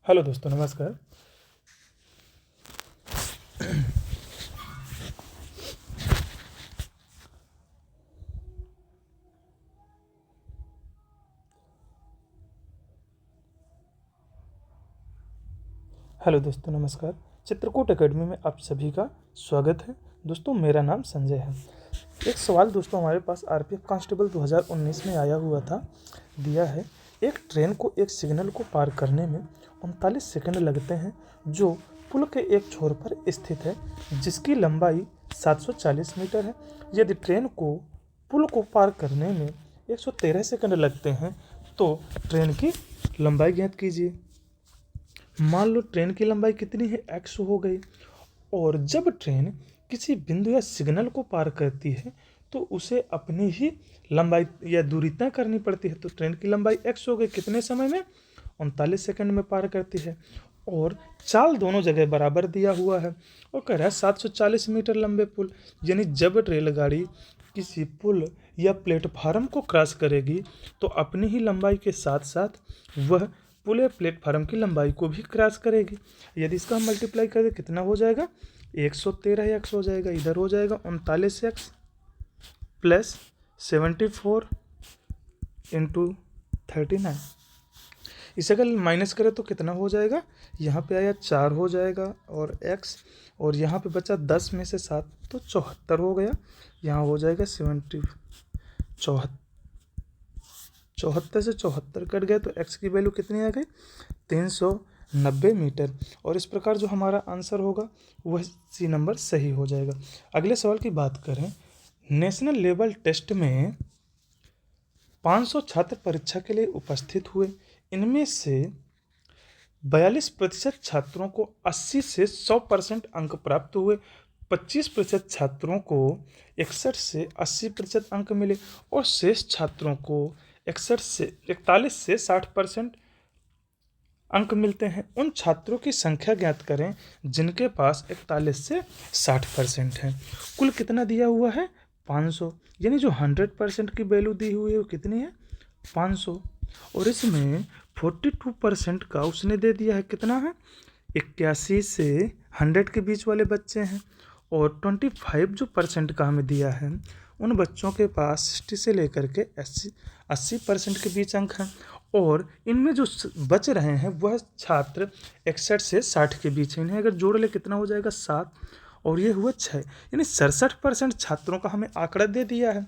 Hello दोस्तों, नमस्कार। Hello दोस्तों, नमस्कार। चित्रकूट एकेडमी में आप सभी का स्वागत है। दोस्तों, मेरा नाम संजय है। एक सवाल दोस्तों हमारे पास आरपीएफ कांस्टेबल 2019 में आया हुआ था। दिया है, एक ट्रेन को एक सिग्नल को पार करने में 39 सेकंड लगते हैं, जो पुल के एक छोर पर स्थित है, जिसकी लंबाई 740 मीटर है। यदि ट्रेन को पुल को पार करने में 113 सेकंड लगते हैं, तो ट्रेन की लंबाई ज्ञात कीजिए। मान लो ट्रेन की लंबाई कितनी है, x हो गई। और जब ट्रेन किसी बिंदु या सिग्नल को पार करती है, तो उसे अपनी ही लंबाई या दूरी तय करनी पड़ती है। तो ट्रेन की लंबाई x हो गई, कितने समय में, 39 सेकंड में पार करती है। और चाल दोनों जगह बराबर दिया हुआ है और कह रहा है 740 मीटर लंबे पुल, यानी जब रेलगाड़ी किसी पुल या प्लेटफार्म को क्रॉस करेगी, तो अपनी ही लंबाई के साथ साथ वह पुल या प्लेटफार्म की लंबाई को भी क्रॉस करेगी। यदि इसका हम मल्टीप्लाई करें, कितना हो जाएगा, 113 एक्स हो जाएगा। इधर हो जाएगा 39 एक्स प्लस 74 इंटू 39। इसे अगर माइनस करें तो कितना हो जाएगा, यहाँ पे आया 4 हो जाएगा और x, और यहाँ पे बचा 10 में से 7, तो 74 हो गया। यहाँ हो जाएगा 74 से 74 कट गए, तो x की वैल्यू कितनी आ गई, 390 मीटर। और इस प्रकार जो हमारा आंसर होगा वह सी नंबर सही हो जाएगा। अगले सवाल की बात करें, नेशनल लेवल टेस्ट में 500 छात्र परीक्षा के लिए उपस्थित हुए। इनमें से 42% छात्रों को 80 से 100% अंक प्राप्त हुए। 25% छात्रों को 61 से 80% अंक मिले और शेष छात्रों को 41 से 60% अंक मिलते हैं। उन छात्रों की संख्या ज्ञात करें जिनके पास 41 से 60% है। कुल कितना दिया हुआ है, 500, यानी जो 100% की वैल्यू दी हुई है वो कितनी है, 500। और इसमें 42% का उसने दे दिया है, कितना है, 81 से 100 के बीच वाले बच्चे हैं। और 25 जो परसेंट का हमें दिया है, उन बच्चों के पास 60 से लेकर के 80% के बीच अंक हैं। और इनमें जो बच रहे हैं वह छात्र 61 से 60 के बीच हैं। इन्हें अगर जोड़ ले कितना हो जाएगा, 7, और ये हुआ 6, यानी 67% छात्रों का हमें आंकड़ा दे दिया है।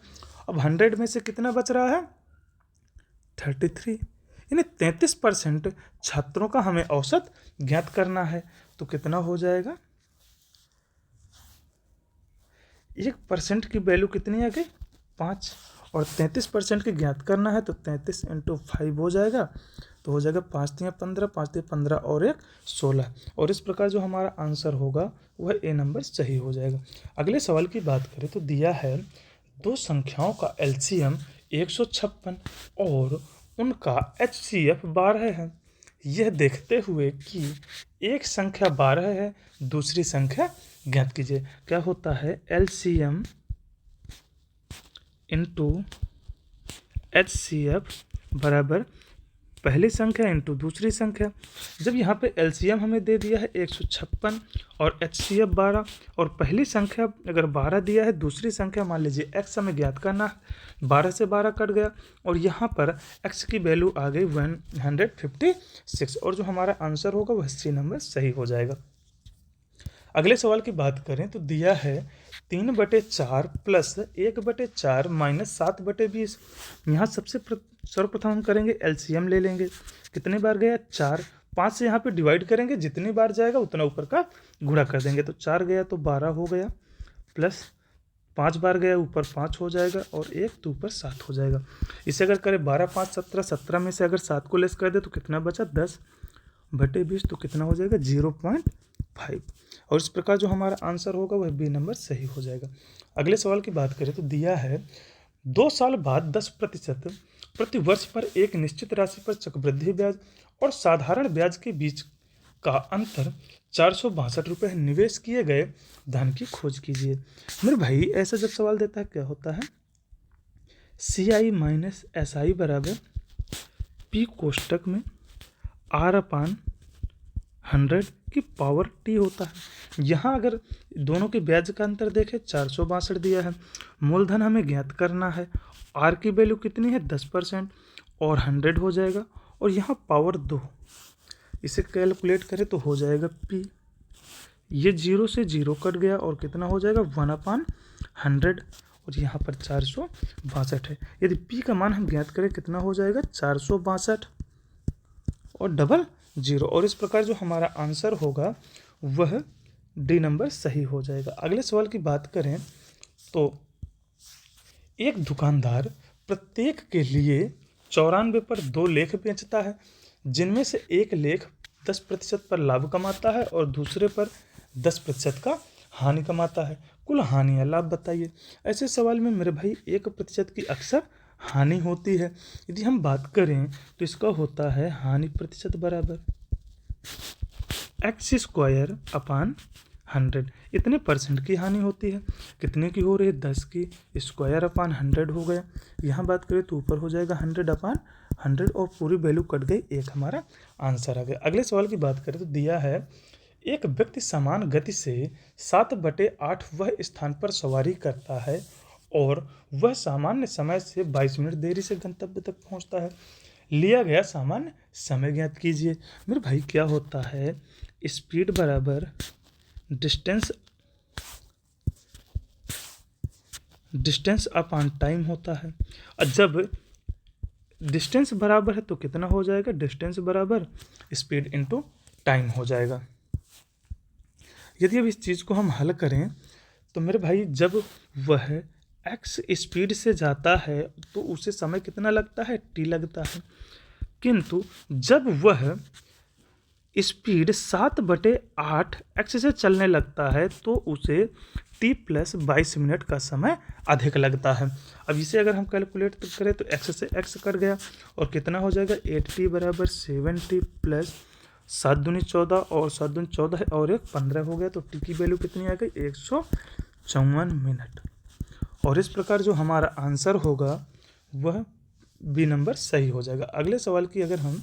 अब 100 में से कितना बच रहा है, 33, यानी 33% छात्रों का हमें औसत ज्ञात करना है। तो कितना हो जाएगा, 1% की वैल्यू कितनी आ गई, 5, और 33% की ज्ञात करना है, तो 33 इंटू 5 हो जाएगा। तो हो जाएगा 5 तिया 15, 5 तिया 15 और 1 16। और इस प्रकार जो हमारा आंसर होगा वह ए नंबर सही हो जाएगा। अगले सवाल की बात करें तो दिया है, दो संख्याओं का एलसीएम 156 और उनका एचसीएफ 12 है। यह देखते हुए कि एक संख्या 12 है, दूसरी संख्या ज्ञात कीजिए। क्या होता है, एलसीएम इंटू एचसीएफ बराबर पहली संख्या इंटू दूसरी संख्या। जब यहाँ पे एलसीएम हमें दे दिया है 156 और एचसीएफ 12, और पहली संख्या अगर 12 दिया है, दूसरी संख्या मान लीजिए x हमें ज्ञात करना है, 12 से 12 कट गया और यहाँ पर x की वैल्यू आ गई 156, और जो हमारा आंसर होगा वह सी नंबर सही हो जाएगा। अगले सवाल की बात करें तो दिया है 3/4 प्लस 1/4 माइनस 7/20। यहाँ सबसे सर्वप्रथम हम करेंगे एलसीएम ले लेंगे। कितने बार गया, 4, 5 से यहाँ पे डिवाइड करेंगे, जितनी बार जाएगा उतना ऊपर का गुणा कर देंगे। तो 4 गया तो 12 हो गया, प्लस 5 बार गया ऊपर 5 हो जाएगा, और 1 तो ऊपर 7 हो जाएगा। इसे अगर करें 12 5 17, 17 में से अगर 7 को लेस कर दे तो कितना बचा, 10/20, तो कितना हो जाएगा, 0.5। और इस प्रकार जो हमारा आंसर होगा वह बी नंबर सही हो जाएगा। अगले सवाल की बात करें तो दिया है 2 साल बाद 10% प्रति वर्ष पर एक निश्चित राशि पर चक्रवृद्धि ब्याज और साधारण ब्याज के बीच का अंतर 462 रुपये निवेश किए गए धन की खोज कीजिए। मेरे भाई, ऐसा जब सवाल देता है क्या होता है, CI माइनस SI बराबर P कोष्टक में R/, 100 की पावर t होता है। यहाँ अगर दोनों के ब्याज का अंतर देखें 462 दिया है। मूलधन हमें ज्ञात करना है, r की वैल्यू कितनी है 10% और 100 हो जाएगा, और यहाँ पावर 2, इसे कैलकुलेट करें तो हो जाएगा p। ये 0 से 0 कट गया और कितना हो जाएगा 1/100, और यहाँ पर 462 है। यदि p का मान हम ज्ञात करें कितना हो जाएगा 462 और डबल 0, और इस प्रकार जो हमारा आंसर होगा वह डी नंबर सही हो जाएगा। अगले सवाल की बात करें तो एक दुकानदार प्रत्येक के लिए 94 पर 2 लेख बेचता है, जिनमें से एक लेख 10% पर लाभ कमाता है और दूसरे पर 10% का हानि कमाता है। कुल हानि या लाभ बताइए। ऐसे सवाल में मेरे भाई 1% की अक्सर हानि होती है। यदि हम बात करें तो इसका होता है हानि प्रतिशत बराबर x² 100। इतने % की हानि होती है, कितने की हो रही है 10 की, (100) हो गया। यहाँ बात करें तो ऊपर हो जाएगा 100/100 और पूरी वैल्यू कट गई, एक हमारा आंसर आ गया। अगले सवाल की बात करें तो दिया है एक व्यक्ति समान गति से 7/8 वह स्थान पर सवारी करता है और वह सामान्य समय से 22 मिनट देरी से गंतव्य तक पहुंचता है। लिया गया सामान्य समय ज्ञात कीजिए। मेरे भाई क्या होता है, स्पीड बराबर डिस्टेंस अपॉन टाइम होता है। और जब डिस्टेंस बराबर है तो कितना हो जाएगा, डिस्टेंस बराबर स्पीड इनटू टाइम हो जाएगा। यदि अब इस चीज़ को हम हल करें तो मेरे भाई जब वह x स्पीड से जाता है तो उसे समय कितना लगता है, t लगता है, किंतु जब वह स्पीड 7/8 x से चलने लगता है तो उसे t + 22 मिनट का समय अधिक लगता है। अब इसे अगर हम कैलकुलेट करें तो x से x कट गया और कितना हो जाएगा 8t बराबर 7t + 7 दूनी 14 और 7 दूनी 14 और 1 15 हो गया, तो t की वैल्यू कितनी आ गई 154 मिनट। और इस प्रकार जो हमारा आंसर होगा वह बी नंबर सही हो जाएगा। अगले सवाल की अगर हम